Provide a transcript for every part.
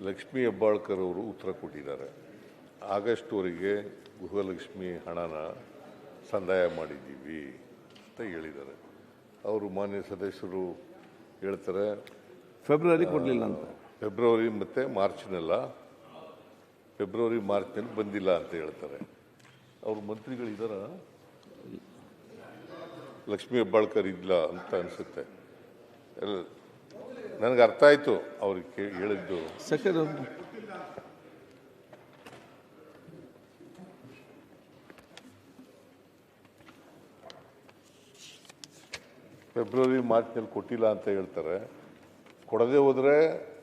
ಲಕ್ಷ್ಮೀ ಹೆಬ್ಬಾಳ್ಕರ್ ಅವರು ಉತ್ತರ ಕೊಟ್ಟಿದ್ದಾರೆ. ಆಗಸ್ಟ್ವರೆಗೆ ಗೃಹಲಕ್ಷ್ಮಿ ಹಣನ ಸಂದಾಯ ಮಾಡಿದ್ದೀವಿ ಅಂತ ಹೇಳಿದ್ದಾರೆ. ಅವರು ಮಾನ್ಯ ಸದಸ್ಯರು ಹೇಳ್ತಾರೆ ಫೆಬ್ರವರಿ ಕೊಡಲಿಲ್ಲ ಅಂತ. ಫೆಬ್ರವರಿ ಮತ್ತು ಮಾರ್ಚ್ನಲ್ಲಿ ಬಂದಿಲ್ಲ ಅಂತ ಹೇಳ್ತಾರೆ. ಅವರು ಮಂತ್ರಿಗಳಿದಾರ, ಲಕ್ಷ್ಮೀ ಹೆಬ್ಬಾಳ್ಕರ್ ಇಲ್ಲ ಅಂತ ಅನಿಸುತ್ತೆ. ನನಗೆ ಅರ್ಥ ಆಯಿತು ಅವ್ರಿಗೆ ಹೇಳಿದ್ದು. ಫೆಬ್ರವರಿ ಮಾರ್ಚ್ನಲ್ಲಿ ಕೊಟ್ಟಿಲ್ಲ ಅಂತ ಹೇಳ್ತಾರೆ. ಕೊಡದೆ ಹೋದರೆ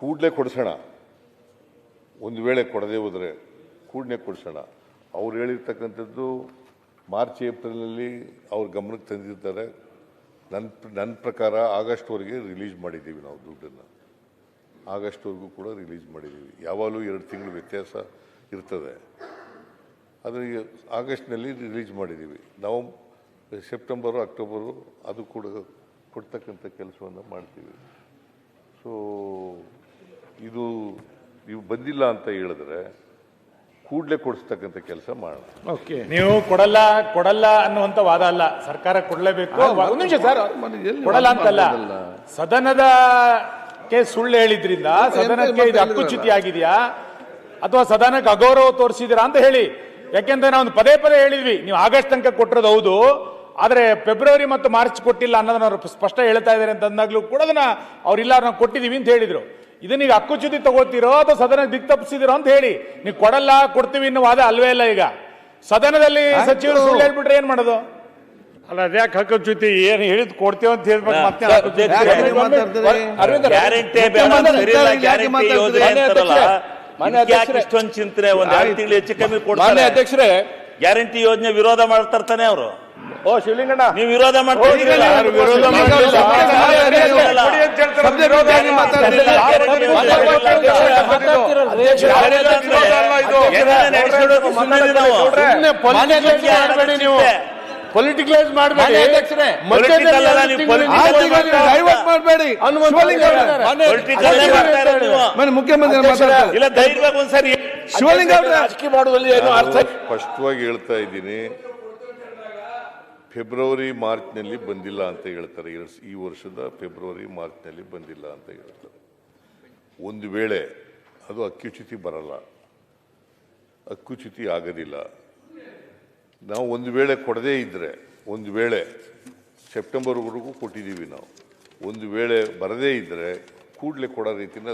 ಕೂಡಲೇ ಕೊಡಿಸೋಣ, ಒಂದು ವೇಳೆ ಕೊಡದೆ ಹೋದರೆ ಕೂಡಲೇ ಕೊಡಿಸೋಣ. ಅವ್ರು ಹೇಳಿರ್ತಕ್ಕಂಥದ್ದು ಮಾರ್ಚ್ ಏಪ್ರಿಲ್ನಲ್ಲಿ ಅವ್ರ ಗಮನಕ್ಕೆ ತಂದಿರ್ತಾರೆ. ನನ್ನ ಪ್ರಕಾರ ಆಗಸ್ಟ್ವರೆಗೆ ರಿಲೀಸ್ ಮಾಡಿದ್ದೀವಿ ನಾವು ದುಡ್ಡನ್ನು. ಆಗಸ್ಟ್ವರೆಗೂ ಕೂಡ ರಿಲೀಸ್ ಮಾಡಿದ್ದೀವಿ. ಯಾವಾಗಲೂ 2 ತಿಂಗಳು ವ್ಯತ್ಯಾಸ ಇರ್ತದೆ. ಆದರೆ ಆಗಸ್ಟ್ನಲ್ಲಿ ರಿಲೀಸ್ ಮಾಡಿದ್ದೀವಿ ನಾವು. ಸೆಪ್ಟೆಂಬರು ಅಕ್ಟೋಬರು ಅದು ಕೂಡ ಕೊಡ್ತಕ್ಕಂಥ ಕೆಲಸವನ್ನು ಮಾಡ್ತೀವಿ. ಸೊ ಇದು ನೀವು ಬಂದಿಲ್ಲ ಅಂತ ಹೇಳಿದ್ರೆ ಕೂಡಲೇ ಕೊಡಿಸ್ತಕ್ಕಂಥ ಕೆಲಸ ಮಾಡೋಣ. ಓಕೆ, ನೀವು ಕೊಡಲ್ಲ ಅನ್ನುವಂಥ ವಾದ ಅಲ್ಲ. ಸರ್ಕಾರ ಕೊಡಲೇಬೇಕು. ಒಂದು ನಿಮಿಷ ಸರ್, ಕೊಡಲ್ಲ ಅಂತಲ್ಲ, ಸದನದಕ್ಕೆ ಸುಳ್ಳು ಹೇಳಿದ್ರಿಂದ ಸದನಕ್ಕೆ ಇದು ಹಕ್ಕುಚ್ಯುತಿ ಆಗಿದೆಯಾ ಅಥವಾ ಸದನಕ್ಕೆ ಅಗೌರವ ತೋರಿಸಿದಿರಾ ಅಂತ ಹೇಳಿ. ಯಾಕೆಂದ್ರೆ ನಾವು ಪದೇ ಹೇಳಿದ್ವಿ, ನೀವು ಆಗಸ್ಟ್ ತನಕ ಕೊಟ್ಟಿರೋದು ಹೌದು, ಆದ್ರೆ ಫೆಬ್ರವರಿ ಮತ್ತು ಮಾರ್ಚ್ ಕೊಟ್ಟಿಲ್ಲ ಅನ್ನೋದನ್ನ ಅವರು ಸ್ಪಷ್ಟ ಹೇಳ್ತಾ ಇದ್ದಾರೆ ಅಂತ ಅಂದಾಗ್ಲೂ ಕೂಡ ಅದನ್ನ ಅವ್ರಿಲ್ಲ ನಾವು ಕೊಟ್ಟಿದೀವಿ ಅಂತ ಹೇಳಿದ್ರು. ಇದನ್ನ ಈಗ ಹಕ್ಕುಚ್ಯುತಿ ತಗೋತಿರೋ ಅಥವಾ ಸದನ ದಿಕ್ ತಪ್ಪಿಸಿದಿರೋ ಅಂತ ಹೇಳಿ. ನೀವು ಕೊಡ್ತೀವಿ ಅನ್ನೋ ವಾದ ಅಲ್ವೇ ಇಲ್ಲ. ಈಗ ಸದನದಲ್ಲಿ ಸಚಿವರು ಸುಳ್ಳು ಹೇಳ್ಬಿಟ್ರೆ ಏನ್ ಮಾಡೋದು? ಅಲ್ಲ, ಅದ್ಯಾಕೆ ಹಕ್ಕುಚ್ಯುತಿ? ಏನು ಹೇಳಿದ್ ಕೊಡ್ತೇವೆ ಅಂತ ಹೇಳ್ಬೇಕು. ಮತ್ತೆ ಇಷ್ಟೊಂದು ಚಿಂತನೆ ಒಂದು 2 ತಿಂಗಳು ಹೆಚ್ಚು ಕಮ್ಮಿ ಕೊಡ್ತಾರೆ ಅಧ್ಯಕ್ಷರೇ. ಗ್ಯಾರಂಟಿ ಯೋಜನೆ ವಿರೋಧ ಮಾಡ್ತಾನೆ ಅವರು. ಓ ಶಿವಲಿಂಗಣ್ಣ, ನೀವು ವಿರೋಧ ಮಾಡ್ತೀರಿ. ಪೊಲಿಟಿಕಲೈಸ್ ಮಾಡಬೇಡಿ, ಸ್ಪಷ್ಟವಾಗಿ ಹೇಳ್ತಾ ಇದ್ದೀನಿ. ಫೆಬ್ರವರಿ ಮಾರ್ಚ್ನಲ್ಲಿ ಬಂದಿಲ್ಲ ಅಂತ ಹೇಳ್ತಾರೆ. ಈ ವರ್ಷದ ಫೆಬ್ರವರಿ ಮಾರ್ಚ್ನಲ್ಲಿ ಬಂದಿಲ್ಲ ಅಂತ ಹೇಳ್ತಾರೆ. ಒಂದು ವೇಳೆ ಅದು ಹಕ್ಕುಚ್ಯುತಿ ಬರಲ್ಲ, ಹಕ್ಕುಚ್ಯುತಿ ಆಗೋದಿಲ್ಲ. ನಾವು ಒಂದು ವೇಳೆ ಕೊಡದೇ ಇದ್ದರೆ, ಒಂದು ವೇಳೆ ಸೆಪ್ಟೆಂಬರ್ವರೆಗೂ ಕೊಟ್ಟಿದ್ದೀವಿ ನಾವು, ಒಂದು ವೇಳೆ ಬರದೇ ಇದ್ದರೆ ಕೂಡಲೇ ಕೊಡೋ ರೀತಿಯಿಂದ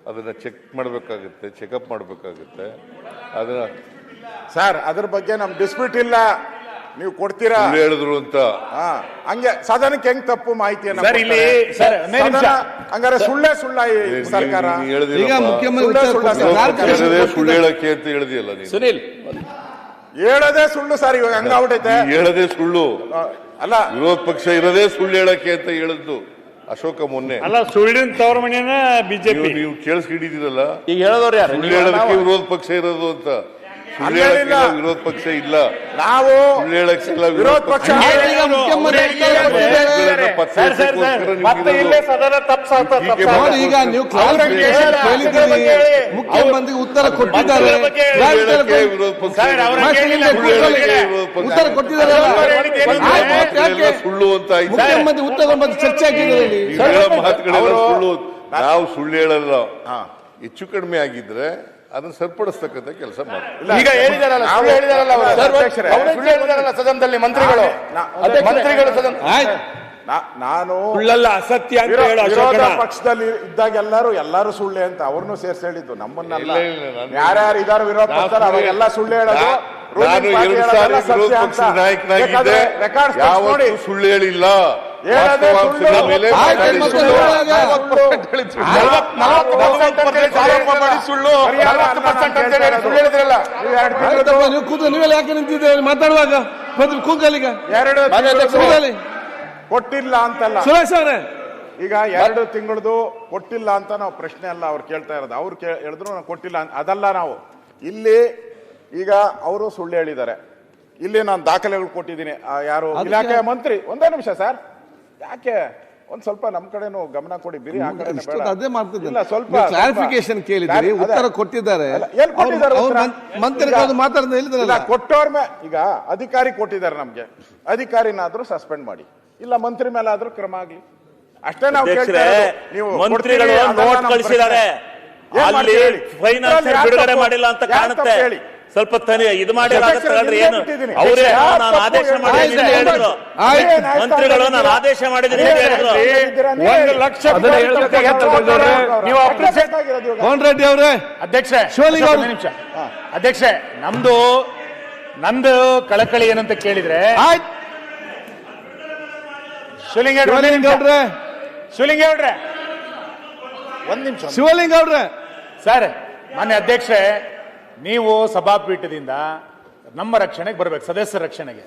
ಅದನ್ನು ಚೆಕಪ್ ಮಾಡಬೇಕಾಗುತ್ತೆ. ಅದನ್ನು ಸರ್, ಅದ್ರ ಬಗ್ಗೆ ನಮ್ಮ ಡಿಸ್ಪ್ಯೂಟ್ ಇಲ್ಲ. ನೀವು ಕೊಡ್ತೀರಾ ಹೇಳಿದ್ರು ಅಂತ ಹಂಗೆ ಸದನಕ್ಕೆ ಹೆಂಗ್ ತಪ್ಪು ಮಾಹಿತಿ ಹಂಗಾರೆ ಸುಳ್ಳ ಸರ್ಕಾರ ಸುಳ್ಳು ಹೇಳಕ್ಕೆ ಅಂತ ಹೇಳಿದೆಯಲ್ಲ ನೀನು. ಸುನಿಲ್ ಹೇಳೋದೇ ಸುಳ್ಳು ಸರ್, ಇವಾಗ ಹಂಗಾಗ್ಬಿಟ್ಟೈತೆ. ಹೇಳದೇ ಸುಳ್ಳು ಅಲ್ಲ, ವಿರೋಧ ಪಕ್ಷ ಇರೋದೇ ಸುಳ್ಳು ಹೇಳಕ್ಕೆ ಅಂತ ಹೇಳಿದ್ದು ಅಶೋಕ ಮೊನ್ನೆ. ಅಲ್ಲ, ಸುಳ್ಳಿನ ತವರ ಮನೆಯನ್ನ ಬಿಜೆಪಿ ನೀವು ಕೇಳಿಸ್ಕೊಂಡಿದ್ದೀರಲ್ಲ. ಈಗ ಹೇಳೋರು ಯಾರು? ಸುಳ್ಳು ಹೇಳೋದಕ್ಕೆ ವಿರೋಧ ಪಕ್ಷ ಇರೋದು ಅಂತ. ವಿರೋಧ ಪಕ್ಷ ಇಲ್ಲ, ನಾವು ವಿರೋಧ ಪಕ್ಷ ಈಗ ನೀವು ಮುಖ್ಯಮಂತ್ರಿ ಉತ್ತರ ಕೊಟ್ಟಿದ್ದಾರೆ, ಉತ್ತರ ಕೊಟ್ಟಿದ್ದಾರೆ. ಸುಳ್ಳು ಅಂತ ಮುಖ್ಯಮಂತ್ರಿ ಉತ್ತರ ಚರ್ಚೆ ಆಗಿದ್ದಾರೆ. ಮಾತುಗಳೆಲ್ಲ ಸುಳ್ಳು. ನಾವು ಸುಳ್ಳು ಹೇಳಲ್ಲ. ಹೆಚ್ಚು ಕಡಿಮೆ ಆಗಿದ್ರೆ ಅದನ್ನ ಸರಿಪಡಿಸ್ತಕ್ಕಂಥ ಕೆಲಸ ಮಾಡ್ತೀವಿ. ಈಗ ಹೇಳಿದಾರಲ್ಲ ಸದನದಲ್ಲಿ ಮಂತ್ರಿಗಳು ನಾನು ಸುಳ್ಳಲ್ಲ, ಅಸತ್ಯ ಅಂತ ಹೇಳೋ ವಿರೋಧ ಪಕ್ಷದಲ್ಲಿ ಇದ್ದಾಗ ಎಲ್ಲರೂ ಸುಳ್ಳೆ ಅಂತ ಅವ್ರನ್ನೂ ಸೇರ್ಸಿ ಹೇಳಿದ್ದು, ನಮ್ಮನ್ನೆಲ್ಲ. ಯಾರ್ಯಾರು ಇದಾರು ವಿರೋಧ ಪಕ್ಷ ಅವಾಗೆಲ್ಲ ಸುಳ್ಳು ಹೇಳೋದು. ನಾನು 2 ಸಾರಿ ವಿರೋಧ ಪಕ್ಷದ ನಾಯಕನಾಗಿದ್ದೆ, ಯಾವತ್ತೂ ಸುಳ್ಳು ಹೇಳಿಲ್ಲ. ನೀವೆಲ್ಲ ಯಾಕೆ ನಿಂತಿದ್ದೇವೆ ಮಾತಾಡುವಾಗ? ಕೂಗಲಿಗ ಕೊಟ್ಟಿಲ್ಲ ಅಂತಲ್ಲ ಸುರೇಶ್ ಅವರೇ. ಈಗ 2 ತಿಂಗಳದು ಕೊಟ್ಟಿಲ್ಲ ಅಂತ ನಾವು ಪ್ರಶ್ನೆ ಅಲ್ಲ ಅವ್ರು ಕೇಳ್ತಾ ಇರೋದು. ಅವ್ರು ಹೇಳಿದ್ರು ನಾವು ಕೊಟ್ಟಿಲ್ಲ ಅದಲ್ಲ. ನಾವು ಇಲ್ಲಿ ಈಗ ಅವರು ಸುಳ್ಳು ಹೇಳಿದ್ದಾರೆ. ಇಲ್ಲಿ ನಾನು ದಾಖಲೆಗಳು ಕೊಟ್ಟಿದ್ದೀನಿ. ಯಾರು ಇಲಾಖೆಯ ಮಂತ್ರಿ, ಒಂದೇ ನಿಮಿಷ ಸರ್, ಯಾಕೆ ಒಂದ್ ಸ್ವಲ್ಪ ನಮ್ ಕಡೆನೂ ಗಮನ ಕೊಡಿ, ಬಿರಿ ಆ ಕಡೆ ಅದೇ ಮಾಡ್ತಿದ್ದೆ. ಇಲ್ಲ, ಸ್ವಲ್ಪ ಕ್ಲಾರಿಫಿಕೇಶನ್ ಕೇಳಿದ್ದೀರಿ, ಉತ್ತರ ಕೊಟ್ಟಿದ್ದಾರೆ. ಎಲ್ಲಿ ಕೊಟ್ಟಿದ್ದಾರೆ ಉತ್ತರ? ಮಂತ್ರಿಗಳು ಮಾತಾಡ್ತಾ ಹೇಳಿದ್ರಲ್ಲ, ಕೊಟ್ಟವ್ರ ಈಗ ಅಧಿಕಾರಿ ಕೊಟ್ಟಿದ್ದಾರೆ ನಮ್ಗೆ, ಅಧಿಕಾರಿನಾದ್ರೂ ಸಸ್ಪೆಂಡ್ ಮಾಡಿ, ಇಲ್ಲ ಮಂತ್ರಿ ಮೇಲೆ ಆದ್ರೂ ಕ್ರಮ ಆಗ್ಲಿ, ಅಷ್ಟೇ ನಾವು ಕೇಳ್ತಾ ಇರೋದು. ನೀವು ಮಂತ್ರಿಗಳು ನೋಟ್ ಕಳಿಸಿದ್ದಾರೆ, ಅಲ್ಲಿ ಫೈನಾನ್ಸ್ ಬಿಡುಗಡೆ ಮಾಡಿಲ್ಲ ಅಂತ ಕಾಣುತ್ತೆ. ಸ್ವಲ್ಪ ಇದು ಮಾಡಿಲ್ಲ ಏನು ಅವರೇ ನಾನು ಆದೇಶ ಮಾಡಿದ್ದೀನಿ ಹೇಳಿದ್ರು, ಮಂತ್ರಿಗಳು ನಾನು ಆದೇಶ ಮಾಡಿದ್ದೀನಿ ಹೇಳಿದ್ರು. 1 ಲಕ್ಷ ನೀವು ಮೋಹನ್ ರೆಡ್ಡಿ ಅವರೇ, ಅಧ್ಯಕ್ಷೆ ನಿಮಿಷ ಅಧ್ಯಕ್ಷೆ, ನಂದು ಕಳಕಳಿ ಏನಂತ ಕೇಳಿದ್ರೆ, ಶಿವಲಿಂಗೇಗೌಡ್ರೆ ಒಂದ್ ನಿಮಿಷ, ಶಿವಲಿಂಗೇಗೌಡ್ರೆ ಸರ್, ಮಾನ್ಯ ಅಧ್ಯಕ್ಷೆ, ನೀವು ಸಭಾಪೀಠದಿಂದ ನಮ್ಮ ರಕ್ಷಣೆಗೆ ಬರಬೇಕು, ಸದಸ್ಯರ ರಕ್ಷಣೆಗೆ.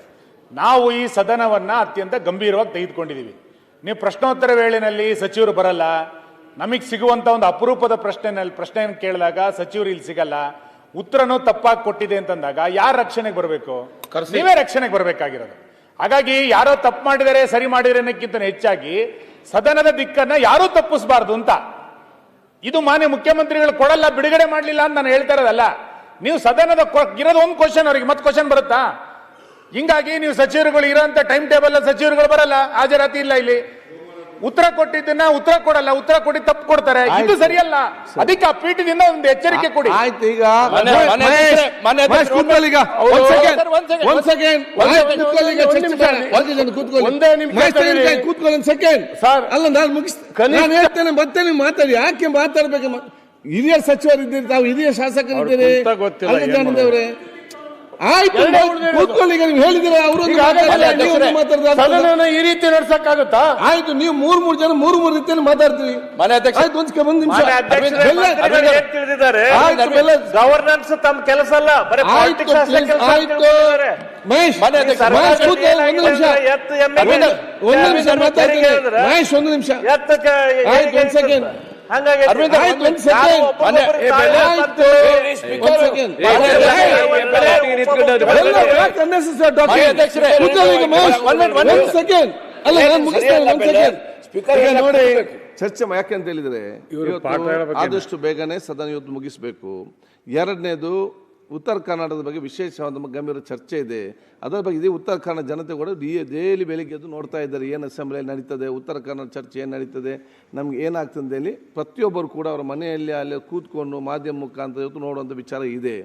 ನಾವು ಈ ಸದನವನ್ನ ಅತ್ಯಂತ ಗಂಭೀರವಾಗಿ ತೆಗೆದುಕೊಂಡಿದ್ದೀವಿ. ನೀವು ಪ್ರಶ್ನೋತ್ತರ ವೇಳೆಯಲ್ಲಿ ಸಚಿವರು ಬರಲ್ಲ, ನಮಗೆ ಸಿಗುವಂತ ಒಂದು ಅಪರೂಪದ ಪ್ರಶ್ನೆಯನ್ನು ಕೇಳಿದಾಗ ಸಚಿವರು ಇಲ್ಲಿ ಸಿಗಲ್ಲ, ಉತ್ತರನೂ ತಪ್ಪಾಗಿ ಕೊಟ್ಟಿದೆ ಅಂತಂದಾಗ ಯಾರ ರಕ್ಷಣೆಗೆ ಬರಬೇಕು? ನೀವೇ ರಕ್ಷಣೆಗೆ ಬರಬೇಕಾಗಿರೋದು. ಹಾಗಾಗಿ ಯಾರೋ ತಪ್ಪು ಮಾಡಿದರೆ ಸರಿ ಮಾಡಿದರೆ ಅನ್ನೋಕ್ಕಿಂತ ಹೆಚ್ಚಾಗಿ ಸದನದ ದಿಕ್ಕನ್ನ ಯಾರೂ ತಪ್ಪಿಸಬಾರ್ದು ಅಂತ. ಇದು ಮಾನ್ಯ ಮುಖ್ಯಮಂತ್ರಿಗಳು ಕೊಡಲ್ಲ, ಬಿಡುಗಡೆ ಮಾಡಲಿಲ್ಲ ಅಂತ ನಾನು ಹೇಳ್ತಾ ಇರೋದಲ್ಲ. ನೀವು ಸದನದ ಇರೋದು ಒಂದು ಕ್ವಶನ್, ಅವರಿಗೆ ಮತ್ತೆ ಕ್ವಶನ್ ಬರುತ್ತಾ? ಹಿಂಗಾಗಿ ನೀವು ಸಚಿವರುಗಳು ಇರೋಂಥ ಟೈಮ್ ಟೇಬಲ್ ಸಚಿವರುಗಳು ಬರಲ್ಲ, ಹಾಜರಾತಿ ಇಲ್ಲ, ಇಲ್ಲಿ ಉತ್ತರ ಕೊಟ್ಟಿದ್ದನ್ನ ಉತ್ತರ ಕೊಡಲ್ಲ, ಉತ್ತರ ಕೊಡಿ ತಪ್ಪು ಕೊಡ್ತಾರೆ, ಇದು ಸರಿಯಲ್ಲ. ಅದಕ್ಕೆ ಆ ಪೀಠದಿಂದ ಒಂದು ಎಚ್ಚರಿಕೆ ಕೊಡಿ. ಆಯ್ತು, ಈಗ ಕೂತ್ಕೊಳ್ಳಿ ಸೆಕೆಂಡ್ ಅಲ್ಲ, ನಾನು ಮುಗಿಸ್ತೇನೆ, ಮತ್ತೆ ನೀವು ಮಾತಾಡಿ. ಯಾಕೆ ಮಾತಾಡ್ಬೇಕು? ಹಿರಿಯ ಸಚಿವರಿದ್ದೀರಿ, ತಾವು ಹಿರಿಯ ಶಾಸಕರಿದ್ದೀರಿ. ಅವರೇ ಆಯ್ತು, ಕೂತ್ಕೊಳ್ಳಿ. ನೀವು ಹೇಳಿದ್ರೆ ಅವರು ಈ ರೀತಿ ನಡ್ಸಕ್ಕಾಗುತ್ತಾ? ಆಯ್ತು, ನೀವು ಮೂರ್ ಜನ ಮೂರು ರೀತಿಯಲ್ಲಿ ಮಾತಾಡ್ತೀವಿ. ಆಯ್ತು, ಒಂದ್ ನಿಮಿಷ. ಗವರ್ನೆನ್ಸ್ ತಮ್ಮ ಕೆಲಸ ಅಲ್ಲ, ಆಯ್ತು ಮಹೇಶ್, ಒಂದು ನಿಮಿಷ ಮಾತಾಡ್ತೀನಿ. ಮಹೇಶ್ ಒಂದು ನಿಮಿಷ, ಆಯ್ತು, ಒಂದ್ ಸೆಕೆಂಡ್. ನೋಡಿ, ಚರ್ಚೆ ಯಾಕೆ ಅಂತ ಹೇಳಿದ್ರೆ, ಆದಷ್ಟು ಬೇಗನೆ ಸದನ ಇವತ್ತು ಮುಗಿಸ್ಬೇಕು. ಎರಡನೇದು, ಉತ್ತರ ಕರ್ನಾಟಕದ ಬಗ್ಗೆ ವಿಶೇಷವಾದ ಗಂಭೀರ ಚರ್ಚೆ ಇದೆ. ಅದರ ಬಗ್ಗೆ ಇದೇ ಉತ್ತರ ಕನ್ನಡ ಜನತೆ ಕೂಡ ಡೈಲಿ ಬೆಳಿಗ್ಗೆ ಎದ್ದು ನೋಡ್ತಾ ಇದ್ದಾರೆ, ಏನು ಅಸೆಂಬ್ಲಿಯಲ್ಲಿ ನಡೀತದೆ, ಉತ್ತರ ಕನ್ನಡ ಚರ್ಚೆ ಏನು ನಡೀತದೆ, ನಮ್ಗೆ ಏನಾಗ್ತದೆ ಹೇಳಿ ಪ್ರತಿಯೊಬ್ಬರು ಕೂಡ ಅವರ ಮನೆಯಲ್ಲಿ ಅಲ್ಲಿ ಕೂತ್ಕೊಂಡು ಮಾಧ್ಯಮ ಮುಖಾಂತರ ಇವತ್ತು ನೋಡುವಂಥ ವಿಚಾರ ಇದೆ.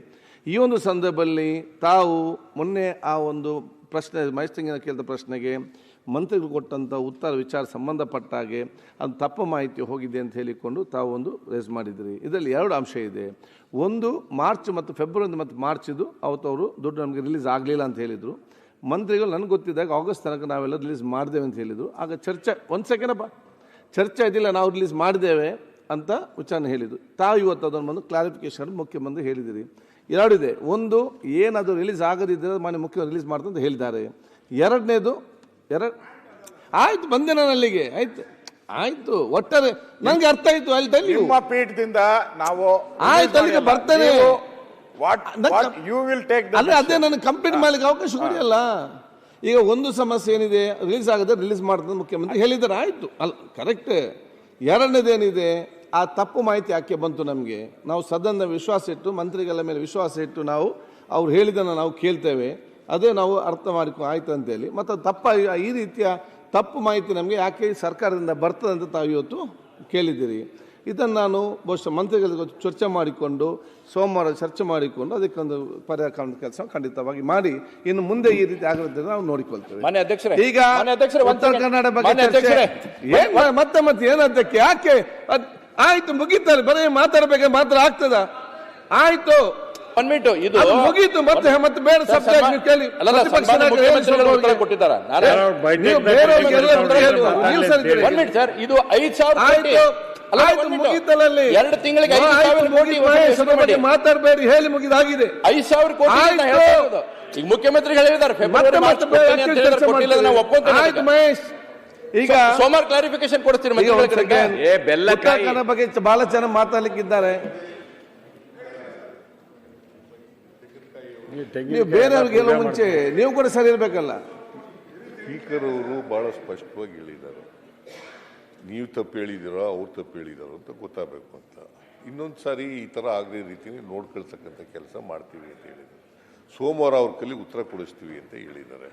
ಈ ಒಂದು ಸಂದರ್ಭದಲ್ಲಿ ತಾವು ಮೊನ್ನೆ ಆ ಒಂದು ಪ್ರಶ್ನೆ ಮಹೇಶ್ ಕೇಳಿದ ಪ್ರಶ್ನೆಗೆ ಮಂತ್ರಿಗಳು ಕೊಟ್ಟಂಥ ಉತ್ತರ ವಿಚಾರ ಸಂಬಂಧಪಟ್ಟ ಹಾಗೆ ಅದು ತಪ್ಪು ಮಾಹಿತಿ ಹೋಗಿದೆ ಅಂತ ಹೇಳಿಕೊಂಡು ತಾವು ಒಂದು ರೇಸ್ ಮಾಡಿದ್ರಿ. ಇದರಲ್ಲಿ ಎರಡು ಅಂಶ ಇದೆ. ಒಂದು, ಮಾರ್ಚ್ ಮತ್ತು ಫೆಬ್ರವರಿ ಮತ್ತು ಮಾರ್ಚಿದು ಅವತ್ತು ಅವರು ದುಡ್ಡು ನಮಗೆ ರಿಲೀಸ್ ಆಗಲಿಲ್ಲ ಅಂತ ಹೇಳಿದರು. ಮಂತ್ರಿಗಳು ನನಗೆ ಗೊತ್ತಿದ್ದಾಗ ಆಗಸ್ಟ್ ತನಕ ನಾವೆಲ್ಲ ರಿಲೀಸ್ ಮಾಡಿದ್ದೇವೆ ಅಂತ ಹೇಳಿದರು. ಆಗ ಚರ್ಚೆ, ಒಂದು ಸೆಕೆಂಡಪ್ಪ, ಚರ್ಚೆ ಇದ್ದಿಲ್ಲ, ನಾವು ರಿಲೀಸ್ ಮಾಡಿದ್ದೇವೆ ಅಂತ ವಿಚಾರಣೆ ಹೇಳಿದರು. ತಾವು ಇವತ್ತು ಅದನ್ನು ಬಂದು ಕ್ಲಾರಿಫಿಕೇಶನ್ ಮುಖ್ಯಮಂತ್ರಿ ಹೇಳಿದಿರಿ. ಎರಡಿದೆ. ಒಂದು, ಏನದು ರಿಲೀಸ್ ಆಗದಿದ್ದರೆ ಮಾನ್ಯ ಮುಖ್ಯಮಂತ್ರಿ ರಿಲೀಸ್ ಮಾಡ್ತಂತ ಹೇಳಿದ್ದಾರೆ. ಎರಡನೇದು, ಆಯ್ತು, ಬಂದೆ ನಾನು ಅಲ್ಲಿಗೆ. ಆಯ್ತು ಒಟ್ಟಾರೆ ನಂಗೆ ಅರ್ಥ ಆಯ್ತು. ಅಲ್ಲಿ ನಿಮ್ಮ ಪೀಠದಿಂದ ನಾವು ಆಯ್ತು, ಅಲ್ಲಿಗೆ ಬರ್ತೇನೆ. ಅಲ್ಲ, ಅದೇ ನನಗೆ ಕಂಪ್ಲೀಟ್ ಮಾಡ್ಲಿಕ್ಕೆ ಅವಕಾಶ ಕೊಡಿಯಲ್ಲ. ಈಗ ಒಂದು ಸಮಸ್ಯೆ ಏನಿದೆ, ರಿಲೀಸ್ ಆಗದೆ ರಿಲೀಸ್ ಮಾಡ್ತಂತ ಮುಖ್ಯಮಂತ್ರಿ ಹೇಳಿದ್ದಾರೆ. ಆಯ್ತು, ಅಲ್ಲ, ಕರೆಕ್ಟ್. ಎರಡನೇದೇನಿದೆ, ಆ ತಪ್ಪು ಮಾಹಿತಿ ಯಾಕೆ ಬಂತು ನಮಗೆ? ನಾವು ಸದನದ ವಿಶ್ವಾಸ ಇಟ್ಟು, ಮಂತ್ರಿಗಳ ಮೇಲೆ ವಿಶ್ವಾಸ ಇಟ್ಟು ನಾವು ಅವ್ರು ಹೇಳಿದ್ದನ್ನು ನಾವು ಕೇಳ್ತೇವೆ, ಅದೇ ನಾವು ಅರ್ಥ ಮಾಡಿಕೊ ಆಯ್ತು ಅಂತೇಳಿ. ಮತ್ತು ಈ ರೀತಿಯ ತಪ್ಪು ಮಾಹಿತಿ ನಮಗೆ ಯಾಕೆ ಸರ್ಕಾರದಿಂದ ಬರ್ತದೆ ಅಂತ ತಾವು ಇವತ್ತು ಕೇಳಿದ್ದೀರಿ. ಇದನ್ನು ನಾನು ಬಹುಶಃ ಮಂತ್ರಿಗಳ ಚರ್ಚೆ ಮಾಡಿಕೊಂಡು ಸೋಮವಾರ ಚರ್ಚೆ ಮಾಡಿಕೊಂಡು ಅದಕ್ಕೊಂದು ಪರಿಹಾರ ಕೆಲಸ ಖಂಡಿತವಾಗಿ ಮಾಡಿ ಇನ್ನು ಮುಂದೆ ಈ ರೀತಿ ಆಗದಂತೆ ನಾವು ನೋಡಿಕೊಳ್ತೇವೆ. ಈಗ ಉತ್ತರ ಕನ್ನಡ ಬಗ್ಗೆ ಮತ್ತೆ ಏನಂತಕ್ಕೆ ಯಾಕೆ? ಆಯ್ತು, ಮುಗೀತಾರೆ, ಬರೀ ಮಾತಾಡಬೇಕು, ಮಾತ್ರ ಆಗ್ತದ? ಆಯ್ತು, ಇದು ಮುಗೀತು. ಮತ್ತೆ ಬೇರೆ ಸಬ್ಜೆಕ್ಟ್ ನೀವು ಕೇಳಿ. ಇದು 5,000 ಮುಗೀತಲ್ಲಿ 2 ತಿಂಗಳಿಗೆ ಮಾತಾಡಬೇಡಿ, ಹೇಳಿ ಮುಗಿದಾಗಿದೆ. 5,000 ಕೋಟಿ ಈಗ ಮುಖ್ಯಮಂತ್ರಿಗಳು ಹೇಳಿದ್ದಾರೆ. ಆಯ್ತು ಮಹೇಶ್, ಈಗ ಸೋಮವಾರ ಕ್ಲಾರಿಫಿಕೇಶನ್ ಕೊಡ್ತೀರಿ. ಉತ್ತರಾಖಂಡ ಬಗ್ಗೆ ಬಹಳ ಜನ ಮಾತಾಡ್ಲಿಕ್ಕಿದ್ದಾರೆ. ನೀವು ಬೇರೆಯವ್ರಿಗೆ ಹೇಳೋ ಮುಂಚೆ ನೀವು ಕೂಡ ಸರಿ ಇರ್ಬೇಕಲ್ಲ. ಸ್ಪೀಕರ್ ಅವರು ಬಹಳ ಸ್ಪಷ್ಟವಾಗಿ ಹೇಳಿದ್ದಾರೆ, ನೀವು ತಪ್ಪು ಹೇಳಿದಿರೋ ಅವ್ರು ತಪ್ಪು ಹೇಳಿದಾರೋ ಅಂತ ಗೊತ್ತಾಗಬೇಕು ಅಂತ. ಇನ್ನೊಂದು ಸಾರಿ ಈ ಥರ ಆಗದೇ ರೀತಿಯಲ್ಲಿ ನೋಡ್ಕೊಳ್ತಕ್ಕಂಥ ಕೆಲಸ ಮಾಡ್ತೀವಿ ಅಂತ ಹೇಳಿದ್ದಾರೆ. ಸೋಮವಾರ ಅವ್ರ ಕೈಲಿ ಉತ್ತರ ಕೊಡಿಸ್ತೀವಿ ಅಂತ ಹೇಳಿದ್ದಾರೆ,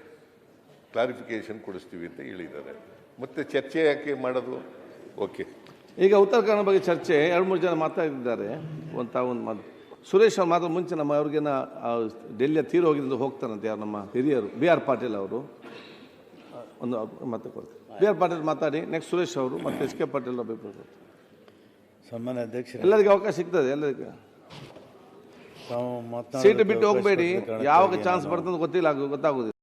ಕ್ಲಾರಿಫಿಕೇಶನ್ ಕೊಡಿಸ್ತೀವಿ ಅಂತ ಹೇಳಿದ್ದಾರೆ. ಮತ್ತೆ ಚರ್ಚೆ ಯಾಕೆ ಮಾಡೋದು? ಓಕೆ, ಈಗ ಉತ್ತರ ಕನ್ನಡ ಬಗ್ಗೆ ಚರ್ಚೆ 2-3 ಜನ ಮಾತಾಡಿದ್ದಾರೆ. ಒಂದು ಮಾತು ಸುರೇಶ್ ಅವ್ರು ಮಾತ್ರ ಮುಂಚೆ ನಮ್ಮ ಅವ್ರಿಗೇನ ಡೆಲ್ಲಿಯ ತೀರು ಹೋಗಿದ್ದು ಹೋಗ್ತಾರಂತೆ ಯಾರು ನಮ್ಮ ಹಿರಿಯರು BR ಪಾಟೀಲ್ ಅವರು ಒಂದು ಮತ್ತೆ ಕೊಡ್ತಾರೆ. BR ಪಾಟೀಲ್ ಮಾತಾಡಿ, ನೆಕ್ಸ್ಟ್ ಸುರೇಶ್ ಅವರು ಮತ್ತೆ SK ಪಾಟೀಲ್ ಅಭಿಪ್ರಾಯ. ಸನ್ಮಾನ್ಯ ಅಧ್ಯಕ್ಷ, ಎಲ್ಲರಿಗೂ ಅವಕಾಶ ಸಿಗ್ತದೆ. ಎಲ್ಲರಿಗೂ ಸೀಟ್ ಬಿಟ್ಟು ಹೋಗಬೇಡಿ. ಯಾವಾಗ ಚಾನ್ಸ್ ಬರ್ತದೆ ಗೊತ್ತಾಗೋದಿಲ್ಲ.